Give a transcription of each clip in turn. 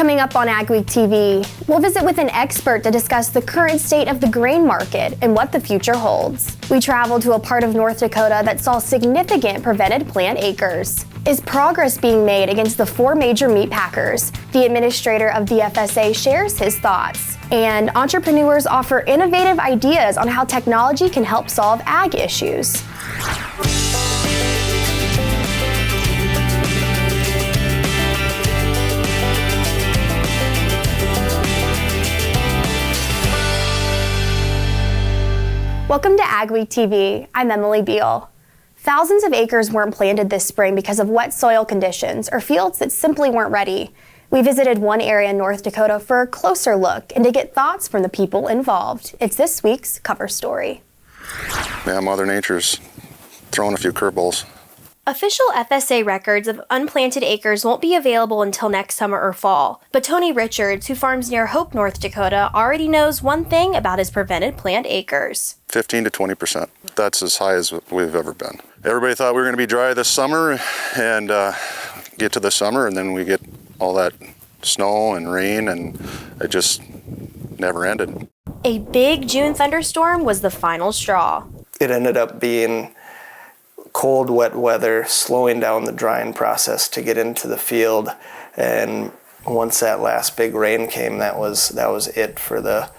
Coming up on Agweek TV, we'll visit with an expert to discuss the current state of the grain market and what the future holds. We travel to a part of North Dakota that saw significant prevented plant acres. Is progress being made against the 4 major meat packers? The administrator of the FSA shares his thoughts. And entrepreneurs offer innovative ideas on how technology can help solve ag issues. Welcome to Agweek TV. I'm Emily Beal. Thousands of acres weren't planted this spring because of wet soil conditions or fields that simply weren't ready. We visited one area in North Dakota for a closer look and to get thoughts from the people involved. It's this week's cover story. Yeah, Mother Nature's throwing a few curveballs. Official FSA records of unplanted acres won't be available until next summer or fall, but Tony Richards, who farms near Hope, North Dakota, already knows one thing about his prevented plant acres. 15 to 20%. That's as high as we've ever been. Everybody thought we were going to be dry this summer and get to the summer, and then we get all that snow and rain, and it just never ended. A big June thunderstorm was the final straw. It ended up being cold, wet weather, slowing down the drying process to get into the field. And once that last big rain came, that was it for the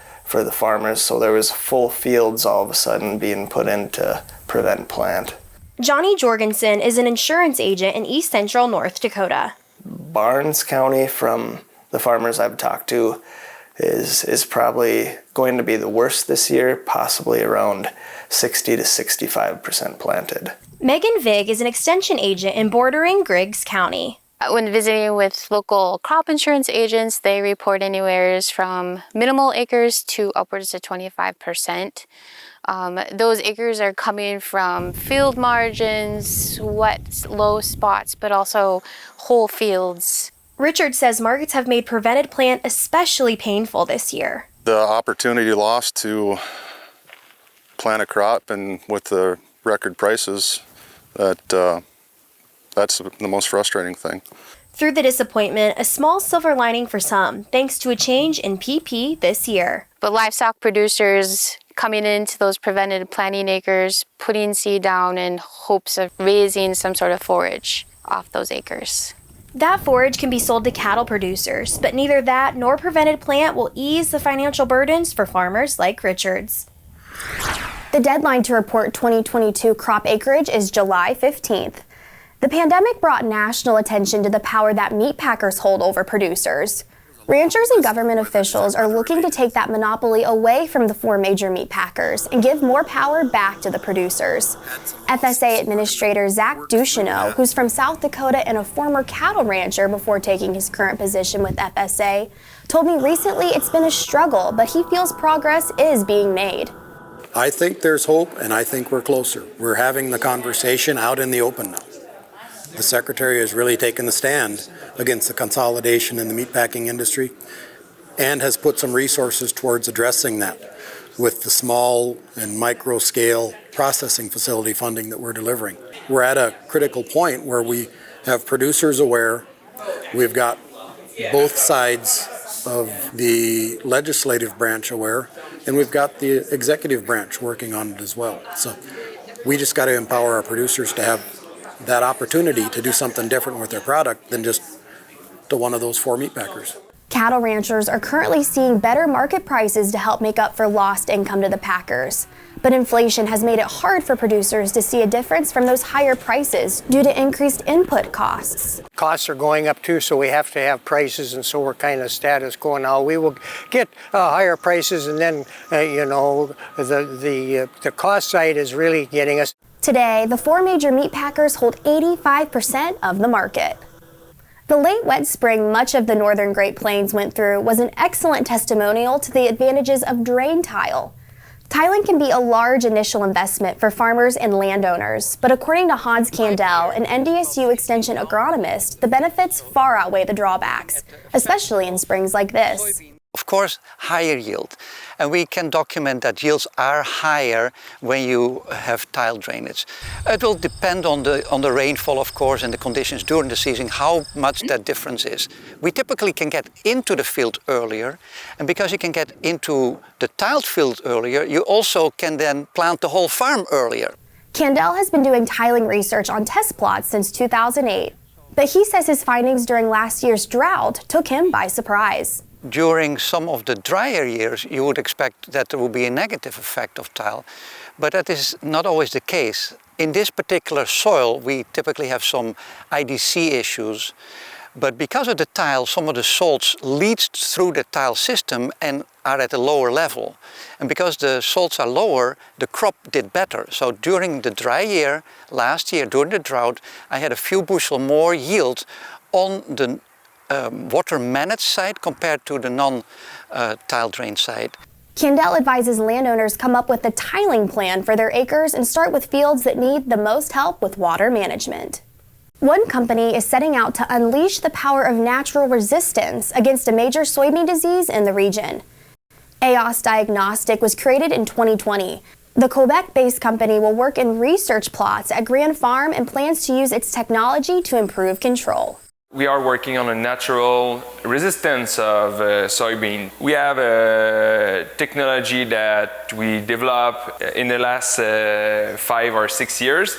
farmers. So there was full fields all of a sudden being put into prevent plant. Johnny Jorgensen is an insurance agent in East Central North Dakota. Barnes County, from the farmers I've talked to, is probably going to be the worst this year, possibly around 60 to 65% planted. Megan Vig is an extension agent in bordering Griggs County. When visiting with local crop insurance agents, they report anywhere from minimal acres to upwards of 25%. Those acres are coming from field margins, wet, low spots, but also whole fields. Richard says markets have made prevented plant especially painful this year. The opportunity lost to plant a crop, and with the record prices, that's the most frustrating thing. Through the disappointment, a small silver lining for some, thanks to a change in PP this year. But livestock producers coming into those prevented planting acres, putting seed down in hopes of raising some sort of forage off those acres. That forage can be sold to cattle producers, but neither that nor prevented plant will ease the financial burdens for farmers like Richards. The deadline to report 2022 crop acreage is July 15th. The pandemic brought national attention to the power that meat packers hold over producers. Ranchers and government officials are looking to take that monopoly away from the 4 major meat packers and give more power back to the producers. FSA Administrator Zach Ducheneau, who's from South Dakota and a former cattle rancher before taking his current position with FSA, told me recently it's been a struggle, but he feels progress is being made. I think there's hope, and I think we're closer. We're having the conversation out in the open now. The Secretary has really taken the stand against the consolidation in the meatpacking industry and has put some resources towards addressing that with the small and micro scale processing facility funding that we're delivering. We're at a critical point where we have producers aware, we've got both sides of the legislative branch aware, and we've got the executive branch working on it as well. So we just got to empower our producers to have that opportunity to do something different with their product than just to one of those 4 meat packers. Cattle ranchers are currently seeing better market prices to help make up for lost income to the packers. But inflation has made it hard for producers to see a difference from those higher prices due to increased input costs. Costs are going up too, so we have to have prices, and so we're kind of status quo now. We will get higher prices, and then the cost side is really getting us. Today, the 4 major meat packers hold 85% of the market. The late wet spring much of the northern Great Plains went through was an excellent testimonial to the advantages of drain tile. Tiling can be a large initial investment for farmers and landowners, but according to Hans Kandel, an NDSU Extension agronomist, the benefits far outweigh the drawbacks, especially in springs like this. Of course, higher yield. And we can document that yields are higher when you have tile drainage. It will depend on the rainfall, of course, and the conditions during the season, how much that difference is. We typically can get into the field earlier, and because you can get into the tiled field earlier, you also can then plant the whole farm earlier. Candell has been doing tiling research on test plots since 2008, but he says his findings during last year's drought took him by surprise. During some of the drier years, you would expect that there will be a negative effect of tile, but that is not always the case. In this particular soil, we typically have some IDC issues, but because of the tile, some of the salts leach through the tile system and are at a lower level. And because the salts are lower, the crop did better. So during the dry year, last year, during the drought, I had a few bushel more yield on the water managed side compared to the non-tile drain side. Candell advises landowners come up with a tiling plan for their acres and start with fields that need the most help with water management. One company is setting out to unleash the power of natural resistance against a major soybean disease in the region. EOS Diagnostic was created in 2020. The Quebec-based company will work in research plots at Grand Farm and plans to use its technology to improve control. We are working on a natural resistance of soybean. We have a technology that we developed in the last 5 or 6 years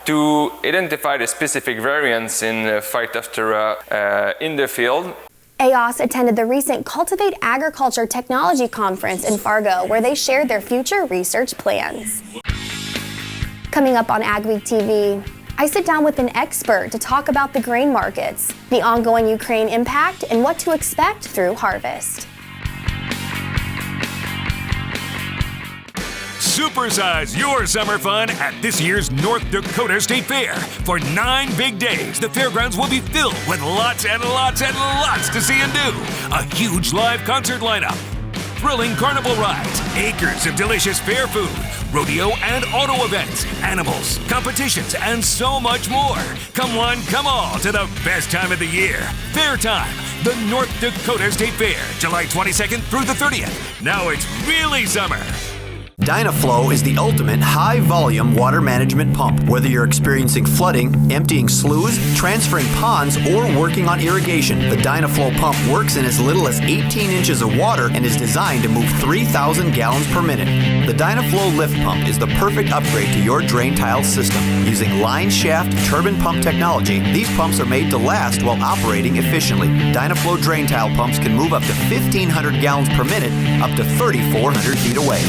to identify the specific variants in Phytophthora in the field. EOS attended the recent Cultivate Agriculture Technology Conference in Fargo, where they shared their future research plans. Coming up on Agweek TV, I sit down with an expert to talk about the grain markets, the ongoing Ukraine impact, and what to expect through harvest. Supersize your summer fun at this year's North Dakota State Fair. For 9 big days, the fairgrounds will be filled with lots and lots and lots to see and do. A huge live concert lineup, thrilling carnival rides, acres of delicious fair food, rodeo and auto events, animals, competitions, and so much more. Come one, come all to the best time of the year. Fair time, the North Dakota State Fair, July 22nd through the 30th. Now it's really summer. Dynaflow is the ultimate high-volume water management pump. Whether you're experiencing flooding, emptying sloughs, transferring ponds, or working on irrigation, the Dynaflow pump works in as little as 18 inches of water and is designed to move 3,000 gallons per minute. The Dynaflow lift pump is the perfect upgrade to your drain tile system. Using line shaft turbine pump technology, these pumps are made to last while operating efficiently. Dynaflow drain tile pumps can move up to 1,500 gallons per minute, up to 3,400 feet away.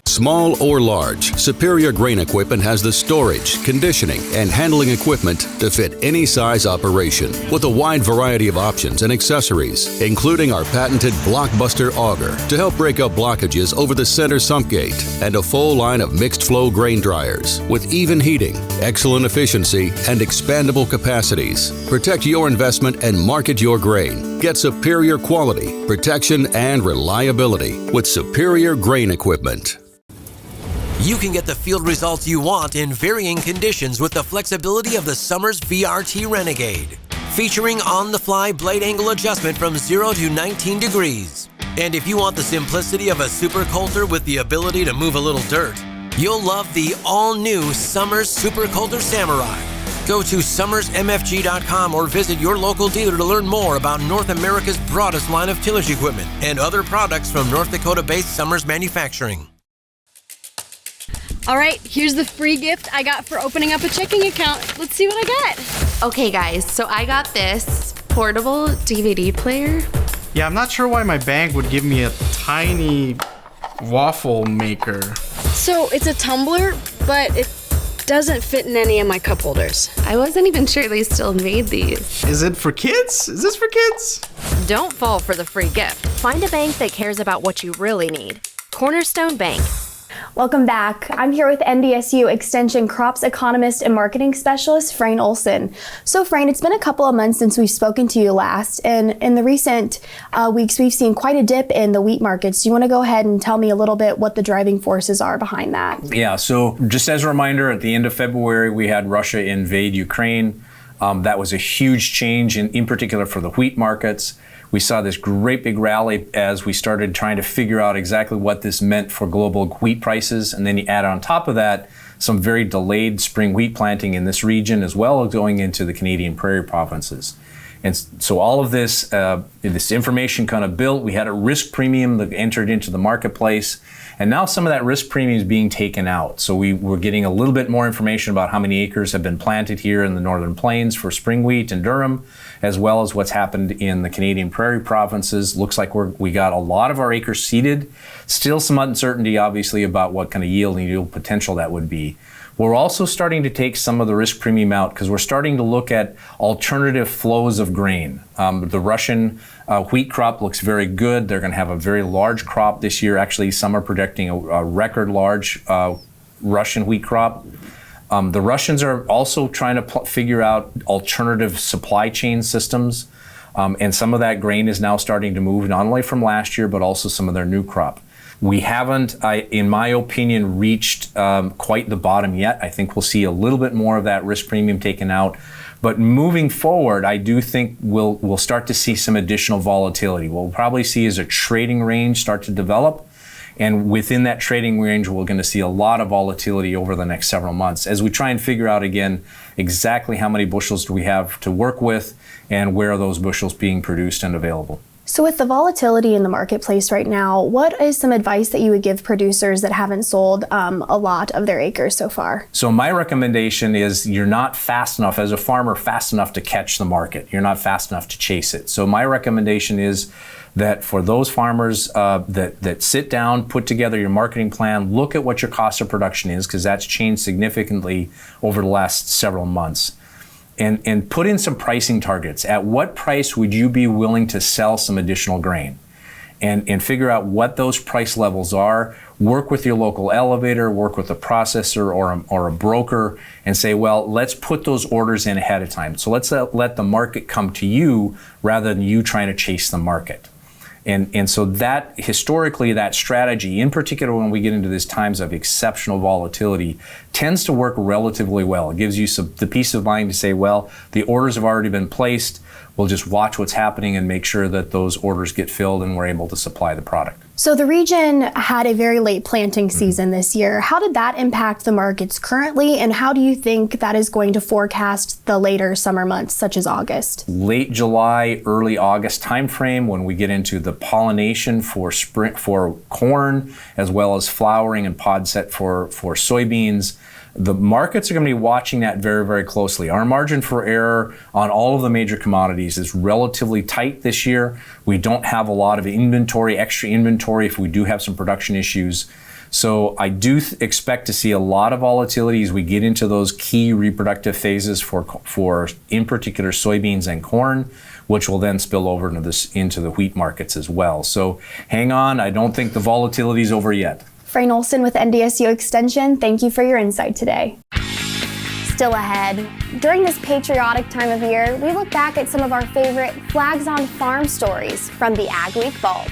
Small or large, Superior Grain Equipment has the storage, conditioning, and handling equipment to fit any size operation with a wide variety of options and accessories, including our patented Blockbuster auger to help break up blockages over the center sump gate, and a full line of mixed flow grain dryers with even heating, excellent efficiency, and expandable capacities. Protect your investment and market your grain. Get superior quality, protection, and reliability with Superior Grain Equipment. You can get the field results you want in varying conditions with the flexibility of the Summers VRT Renegade. Featuring on-the-fly blade angle adjustment from 0 to 19 degrees. And if you want the simplicity of a super coulter with the ability to move a little dirt, you'll love the all-new Summers Super Coulter Samurai. Go to summersmfg.com or visit your local dealer to learn more about North America's broadest line of tillage equipment and other products from North Dakota-based Summers Manufacturing. All right, here's the free gift I got for opening up a checking account. Let's see what I got. Okay guys, so I got this portable DVD player. Yeah, I'm not sure why my bank would give me a tiny waffle maker. So it's a tumbler, but it doesn't fit in any of my cup holders. I wasn't even sure they still made these. Is it for kids? Is this for kids? Don't fall for the free gift. Find a bank that cares about what you really need. Cornerstone Bank. Welcome back. I'm here with NDSU Extension Crops Economist and Marketing Specialist, Frayne Olson. So Frayne, it's been a couple of months since we've spoken to you last, and in the recent weeks we've seen quite a dip in the wheat markets. Do you want to go ahead and tell me a little bit what the driving forces are behind that? Yeah, so just as a reminder, at the end of February we had Russia invade Ukraine. That was a huge change, in particular for the wheat markets. We saw this great big rally as we started trying to figure out exactly what this meant for global wheat prices. And then you add on top of that some very delayed spring wheat planting in this region, as well as going into the Canadian prairie provinces. And so all of this, this information kind of built. We had a risk premium that entered into the marketplace. And now some of that risk premium is being taken out. So we're getting a little bit more information about how many acres have been planted here in the Northern Plains for spring wheat in Durham, as well as what's happened in the Canadian prairie provinces. Looks like we got a lot of our acres seeded. Still some uncertainty, obviously, about what kind of yield and yield potential that would be. We're also starting to take some of the risk premium out because we're starting to look at alternative flows of grain. The Russian wheat crop looks very good. They're going to have a very large crop this year. Actually, some are projecting a record large Russian wheat crop. The Russians are also trying to figure out alternative supply chain systems. And some of that grain is now starting to move not only from last year, but also some of their new crop. We haven't, in my opinion, reached quite the bottom yet. I think we'll see a little bit more of that risk premium taken out. But moving forward, I do think we'll start to see some additional volatility. What we'll probably see is a trading range start to develop. And within that trading range, we're going to see a lot of volatility over the next several months as we try and figure out, again, exactly how many bushels do we have to work with and where are those bushels being produced and available. So with the volatility in the marketplace right now, what is some advice that you would give producers that haven't sold a lot of their acres so far? So my recommendation is you're not fast enough, as a farmer, fast enough to catch the market. You're not fast enough to chase it. So my recommendation is that for those farmers that sit down, put together your marketing plan, look at what your cost of production is, because that's changed significantly over the last several months. And put in some pricing targets. At what price would you be willing to sell some additional grain? And figure out what those price levels are. Work with your local elevator, work with a processor or a broker, and say, well, let's put those orders in ahead of time. So let's let the market come to you rather than you trying to chase the market. And so that, historically, that strategy, in particular when we get into these times of exceptional volatility, tends to work relatively well. It gives you the peace of mind to say, well, the orders have already been placed. We'll just watch what's happening and make sure that those orders get filled and we're able to supply the product. So the region had a very late planting season this year. How did that impact the markets currently, and how do you think that is going to forecast the later summer months, such as August? Late July, early August timeframe, when we get into the pollination for corn, as well as flowering and pod set for soybeans, the markets are going to be watching that very, very closely. Our margin for error on all of the major commodities is relatively tight this year. We don't have a lot of inventory, extra inventory if we do have some production issues. So I do expect to see a lot of volatility as we get into those key reproductive phases for in particular soybeans and corn, which will then spill over into the wheat markets as well. So hang on, I don't think the volatility is over yet. Frayne Olson with NDSU Extension, thank you for your insight today. Still ahead, during this patriotic time of year, we look back at some of our favorite Flags on Farm stories from the Agweek Vault.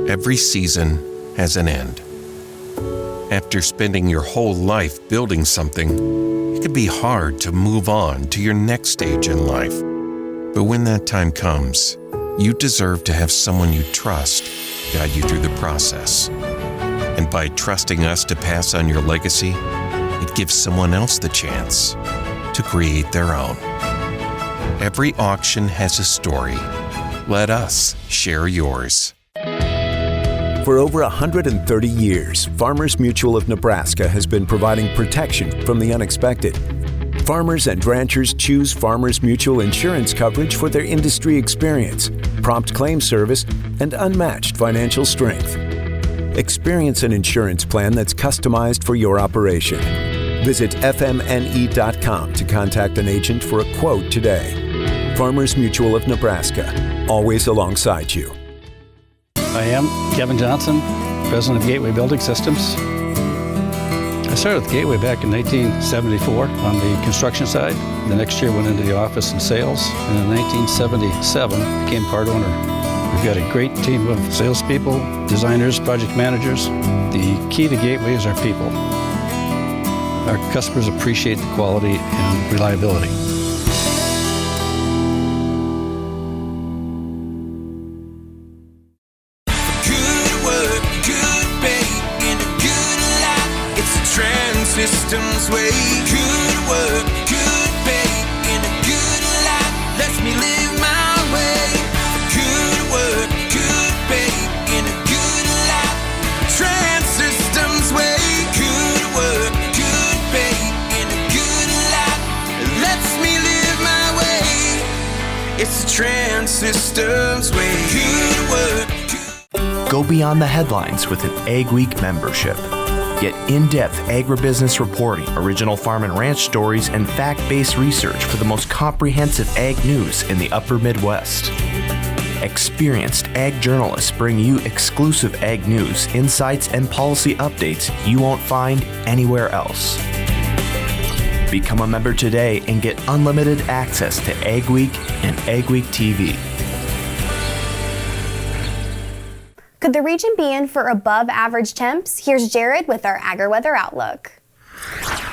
Every season has an end. After spending your whole life building something, it can be hard to move on to your next stage in life. But when that time comes, you deserve to have someone you trust guide you through the process. And by trusting us to pass on your legacy, it gives someone else the chance to create their own. Every auction has a story. Let us share yours. For over 130 years, Farmers Mutual of Nebraska has been providing protection from the unexpected. Farmers and ranchers choose Farmers Mutual insurance coverage for their industry experience, prompt claim service, and unmatched financial strength. Experience an insurance plan that's customized for your operation. Visit fmne.com to contact an agent for a quote today. Farmers Mutual of Nebraska, always alongside you. I am Kevin Johnson, president of Gateway Building Systems. I started with Gateway back in 1974 on the construction side. The next year went into the office and sales, and in 1977 became part owner. We've got a great team of salespeople, designers, project managers. The key to Gateway is our people. Our customers appreciate the quality and reliability. Systems way. Good work, good pay, in a good life, lets me live my way. Good work, good pay, in a good life, Trans Systems way. Good work, good pay, in a good life, lets me live my way. It's the Trans Systems way. Good work. Go beyond the headlines with an Agweek membership. Get in-depth agribusiness reporting, original farm and ranch stories, and fact-based research for the most comprehensive ag news in the upper Midwest. Experienced ag journalists bring you exclusive ag news, insights, and policy updates you won't find anywhere else. Become a member today and get unlimited access to Agweek and Agweek TV. Could the region be in for above average temps? Here's Jared with our AgriWeather Outlook.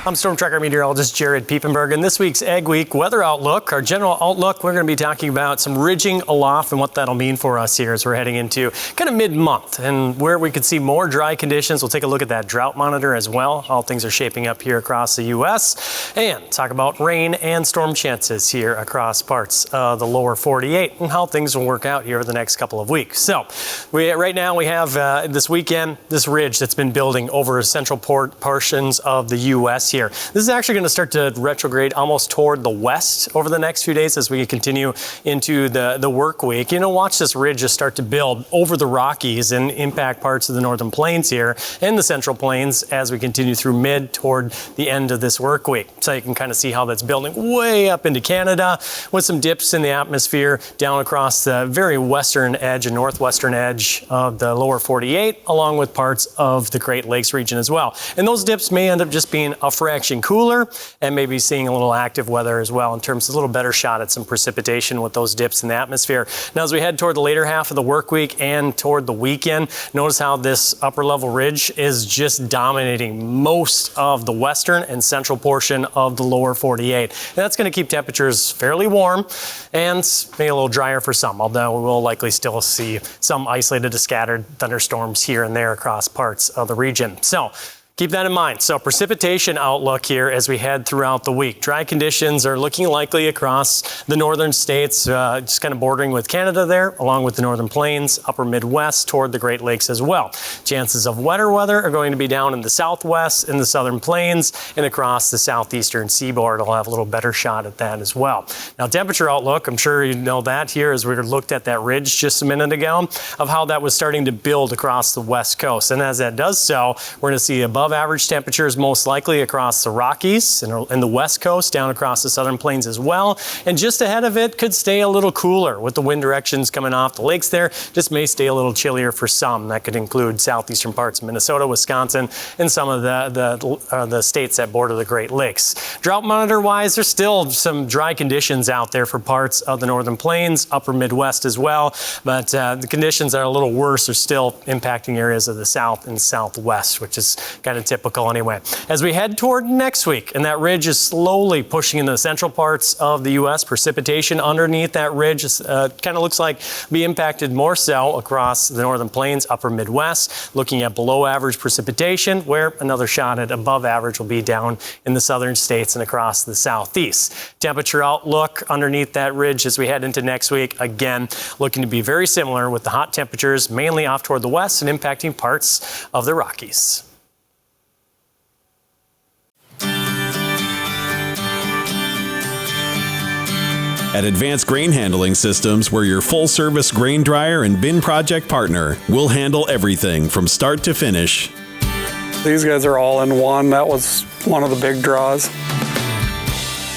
I'm Storm Tracker meteorologist Jared Piepenberg, and this week's Ag Week weather outlook, our general outlook, we're going to be talking about some ridging aloft and what that'll mean for us here as we're heading into kind of mid-month and where we could see more dry conditions. We'll take a look at that drought monitor as well, how things are shaping up here across the U.S., and talk about rain and storm chances here across parts of the lower 48 and how things will work out here over the next couple of weeks. So right now we have this weekend, this ridge that's been building over central portions of the U.S. here. This is actually going to start to retrograde almost toward the west over the next few days as we continue into the work week. You know, watch this ridge just start to build over the Rockies and impact parts of the northern plains here and the central plains as we continue through mid toward the end of this work week. So you can kind of see how that's building way up into Canada with some dips in the atmosphere down across the very western edge and northwestern edge of the lower 48, along with parts of the Great Lakes region as well. And those dips may end up just being a fraction cooler and maybe seeing a little active weather as well in terms of a little better shot at some precipitation with those dips in the atmosphere. Now, as we head toward the later half of the work week and toward the weekend, notice how this upper level ridge is just dominating most of the western and central portion of the lower 48. And that's going to keep temperatures fairly warm and maybe a little drier for some, although we will likely still see some isolated to scattered thunderstorms here and there across parts of the region. So keep that in mind. So precipitation outlook here as we head throughout the week. Dry conditions are looking likely across the northern states, just kind of bordering with Canada there, along with the northern plains, upper Midwest toward the Great Lakes as well. Chances of wetter weather are going to be down in the southwest, in the southern plains, and across the southeastern seaboard. I'll have a little better shot at that as well. Now, temperature outlook, I'm sure you know that here as we looked at that ridge just a minute ago of how that was starting to build across the west coast. And as that does so, we're going to see above average temperatures most likely across the Rockies and the west coast, down across the southern plains as well. And just ahead of it could stay a little cooler with the wind directions coming off the lakes there. Just may stay a little chillier for some. That could include southeastern parts of Minnesota, Wisconsin, and some of the states that border the Great Lakes. Drought monitor wise, there's still some dry conditions out there for parts of the northern plains, upper Midwest as well. But the conditions that are a little worse are still impacting areas of the south and southwest, which is kind of typical anyway. As we head toward next week, and that ridge is slowly pushing into the central parts of the U.S., precipitation underneath that ridge kind of looks like be impacted more so across the northern plains, upper Midwest, looking at below average precipitation, where another shot at above average will be down in the southern states and across the southeast. Temperature outlook underneath that ridge as we head into next week, again, looking to be very similar with the hot temperatures mainly off toward the west and impacting parts of the Rockies. At Advanced Grain Handling Systems, we're your full-service grain dryer and bin project partner. We'll handle everything from start to finish. These guys are all in one. That was one of the big draws.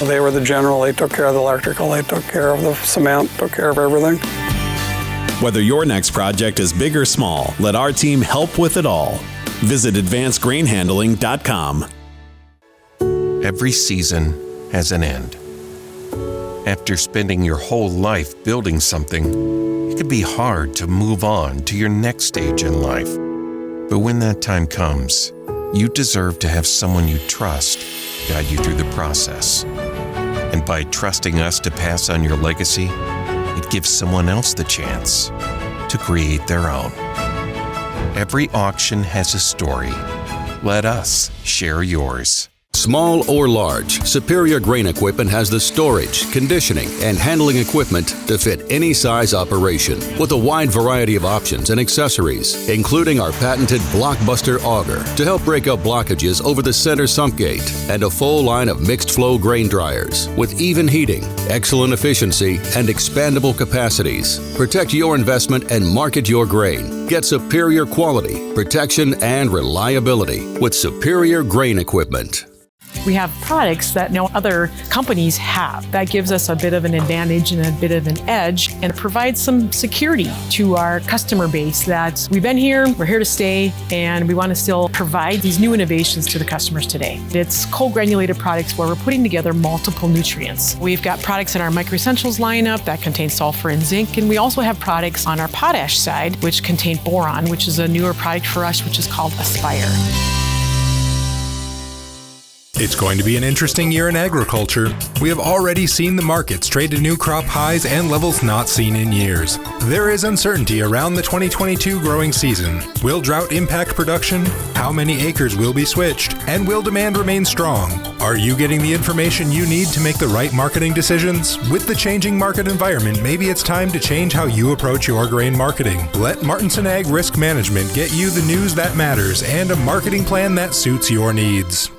They were the general. They took care of the electrical. They took care of the cement, took care of everything. Whether your next project is big or small, let our team help with it all. Visit advancedgrainhandling.com. Every season has an end. After spending your whole life building something, it can be hard to move on to your next stage in life. But when that time comes, you deserve to have someone you trust guide you through the process. And by trusting us to pass on your legacy, it gives someone else the chance to create their own. Every auction has a story. Let us share yours. Small or large, Superior Grain Equipment has the storage, conditioning, and handling equipment to fit any size operation with a wide variety of options and accessories, including our patented Blockbuster auger to help break up blockages over the center sump gate, and a full line of mixed flow grain dryers with even heating, excellent efficiency, and expandable capacities. Protect your investment and market your grain. Get superior quality, protection, and reliability with Superior Grain Equipment. We have products that no other companies have. That gives us a bit of an advantage and a bit of an edge, and provides some security to our customer base that we've been here, we're here to stay, and we want to still provide these new innovations to the customers today. It's cold granulated products where we're putting together multiple nutrients. We've got products in our Micro Essentials lineup that contain sulfur and zinc, and we also have products on our potash side which contain boron, which is a newer product for us, which is called Aspire. It's going to be an interesting year in agriculture. We have already seen the markets trade to new crop highs and levels not seen in years. There is uncertainty around the 2022 growing season. Will drought impact production? How many acres will be switched? And will demand remain strong? Are you getting the information you need to make the right marketing decisions? With the changing market environment, maybe it's time to change how you approach your grain marketing. Let Martinson Ag Risk Management get you the news that matters and a marketing plan that suits your needs.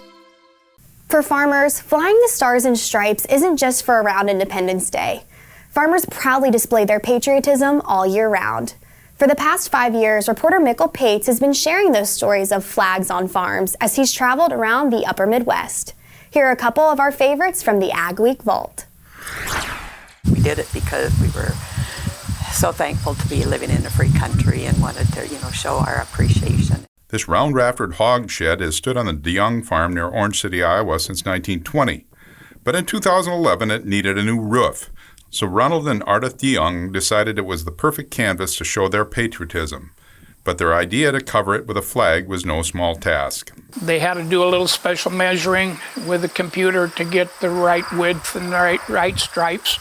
For farmers, flying the stars and stripes isn't just for around Independence Day. Farmers proudly display their patriotism all year round. For the past 5 years, reporter Mikkel Pates has been sharing those stories of flags on farms as he's traveled around the upper Midwest. Here are a couple of our favorites from the Agweek Vault. We did it because we were so thankful to be living in a free country and wanted to, show our appreciation. This round-raftered hog shed has stood on the DeYoung farm near Orange City, Iowa since 1920. But in 2011, it needed a new roof. So Ronald and Ardith DeYoung decided it was the perfect canvas to show their patriotism. But their idea to cover it with a flag was no small task. They had to do a little special measuring with the computer to get the right width and the right stripes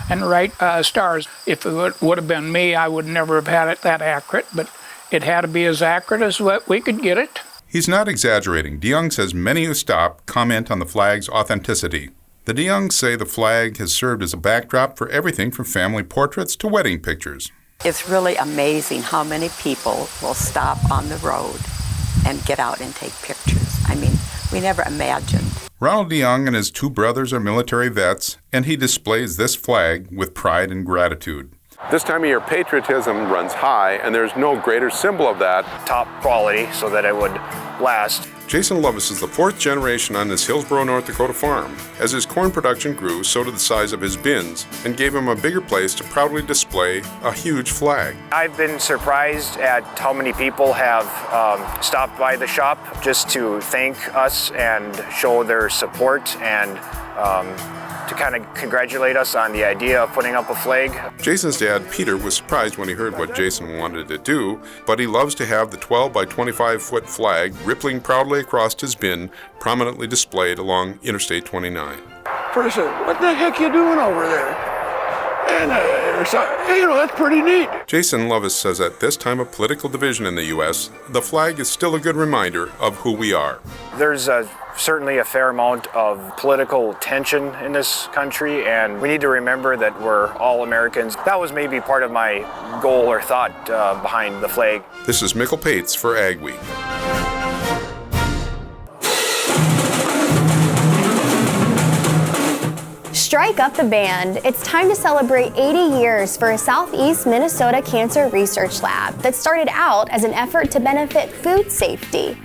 and the right stars. If it would have been me, I would never have had it that accurate, but it had to be as accurate as what we could get it. He's not exaggerating. DeYoung says many who stop comment on the flag's authenticity. The DeYoungs say the flag has served as a backdrop for everything from family portraits to wedding pictures. It's really amazing how many people will stop on the road and get out and take pictures. I mean, we never imagined. Ronald DeYoung and his two brothers are military vets, and he displays this flag with pride and gratitude. This time of year, patriotism runs high, and there's no greater symbol of that. Top quality so that it would last. Jason Lovis is the fourth generation on this Hillsboro, North Dakota farm. As his corn production grew, so did the size of his bins, and gave him a bigger place to proudly display a huge flag. I've been surprised at how many people have stopped by the shop just to thank us and show their support and to kind of congratulate us on the idea of putting up a flag. Jason's dad, Peter, was surprised when he heard what Jason wanted to do, but he loves to have the 12 by 25 foot flag rippling proudly across his bin, prominently displayed along Interstate 29. Person, what the heck you doing over there? And that's pretty neat. Jason Lovis says at this time of political division in the U.S., the flag is still a good reminder of who we are. There's certainly a fair amount of political tension in this country, and we need to remember that we're all Americans. That was maybe part of my goal or thought behind the flag. This is Mikkel Pates for Ag Week. Strike up the band. It's time to celebrate 80 years for a Southeast Minnesota Cancer Research Lab that started out as an effort to benefit food safety.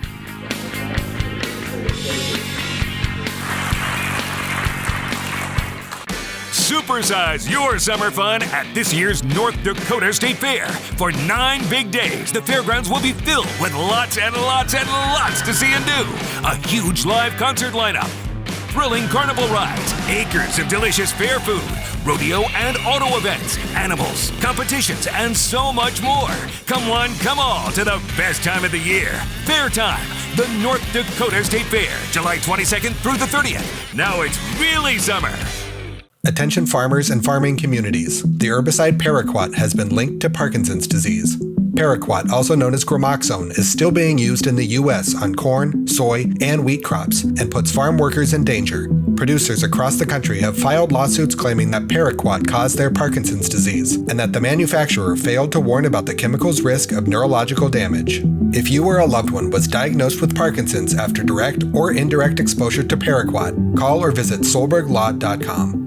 Supersize your summer fun at this year's North Dakota State Fair. For 9 big days, the fairgrounds will be filled with lots and lots and lots to see and do. A huge live concert lineup, thrilling carnival rides, acres of delicious fair food, rodeo and auto events, animals, competitions, and so much more. Come one, come all to the best time of the year. Fair time, the North Dakota State Fair, July 22nd through the 30th. Now it's really summer. Attention farmers and farming communities. The herbicide Paraquat has been linked to Parkinson's disease. Paraquat, also known as Gramoxone, is still being used in the U.S. on corn, soy, and wheat crops and puts farm workers in danger. Producers across the country have filed lawsuits claiming that Paraquat caused their Parkinson's disease and that the manufacturer failed to warn about the chemical's risk of neurological damage. If you or a loved one was diagnosed with Parkinson's after direct or indirect exposure to Paraquat, call or visit solberglaw.com.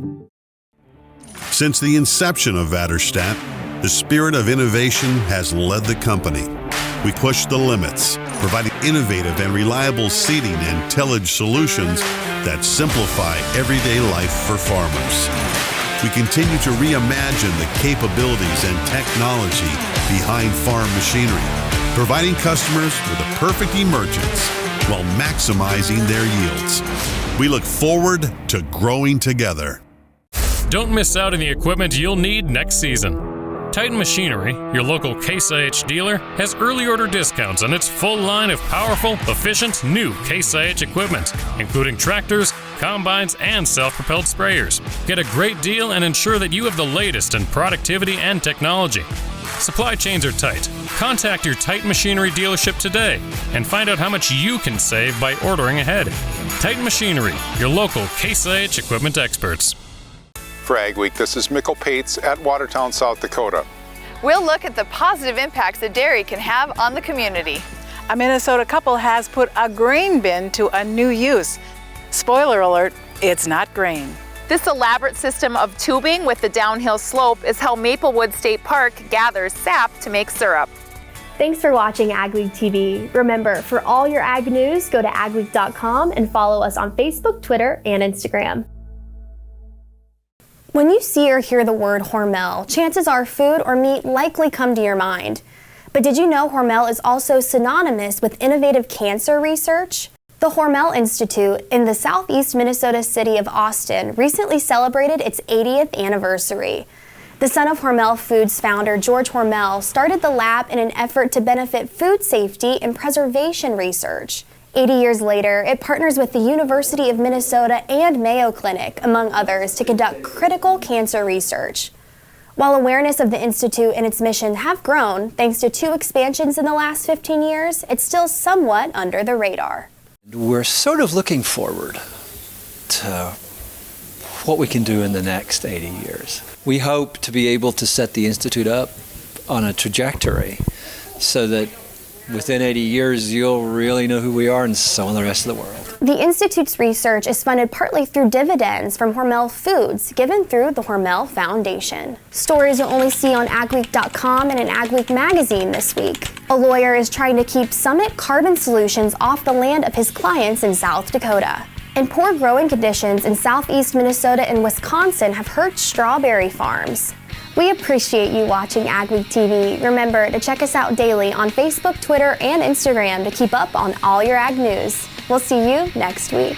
Since the inception of Vatterstadt, the spirit of innovation has led the company. We push the limits, providing innovative and reliable seeding and tillage solutions that simplify everyday life for farmers. We continue to reimagine the capabilities and technology behind farm machinery, providing customers with a perfect emergence while maximizing their yields. We look forward to growing together. Don't miss out on the equipment you'll need next season. Titan Machinery, your local Case IH dealer, has early order discounts on its full line of powerful, efficient, new Case IH equipment, including tractors, combines, and self-propelled sprayers. Get a great deal and ensure that you have the latest in productivity and technology. Supply chains are tight. Contact your Titan Machinery dealership today and find out how much you can save by ordering ahead. Titan Machinery, your local Case IH equipment experts. For Agweek, this is Mikkel Pates at Watertown, South Dakota. We'll look at the positive impacts that dairy can have on the community. A Minnesota couple has put a grain bin to a new use. Spoiler alert, it's not grain. This elaborate system of tubing with the downhill slope is how Maplewood State Park gathers sap to make syrup. Thanks for watching Agweek TV. Remember, for all your ag news, go to agweek.com and follow us on Facebook, Twitter, and Instagram. When you see or hear the word Hormel, chances are food or meat likely come to your mind. But did you know Hormel is also synonymous with innovative cancer research? The Hormel Institute in the southeast Minnesota city of Austin recently celebrated its 80th anniversary. The son of Hormel Foods founder George Hormel started the lab in an effort to benefit food safety and preservation research. 80 years later, it partners with the University of Minnesota and Mayo Clinic, among others, to conduct critical cancer research. While awareness of the Institute and its mission have grown, thanks to 2 expansions in the last 15 years, it's still somewhat under the radar. We're sort of looking forward to what we can do in the next 80 years. We hope to be able to set the Institute up on a trajectory so that within 80 years, you'll really know who we are and so will the rest of the world. The Institute's research is funded partly through dividends from Hormel Foods, given through the Hormel Foundation. Stories you'll only see on Agweek.com and in Agweek magazine this week. A lawyer is trying to keep Summit Carbon Solutions off the land of his clients in South Dakota. And poor growing conditions in southeast Minnesota and Wisconsin have hurt strawberry farms. We appreciate you watching Agweek TV. Remember to check us out daily on Facebook, Twitter, and Instagram to keep up on all your ag news. We'll see you next week.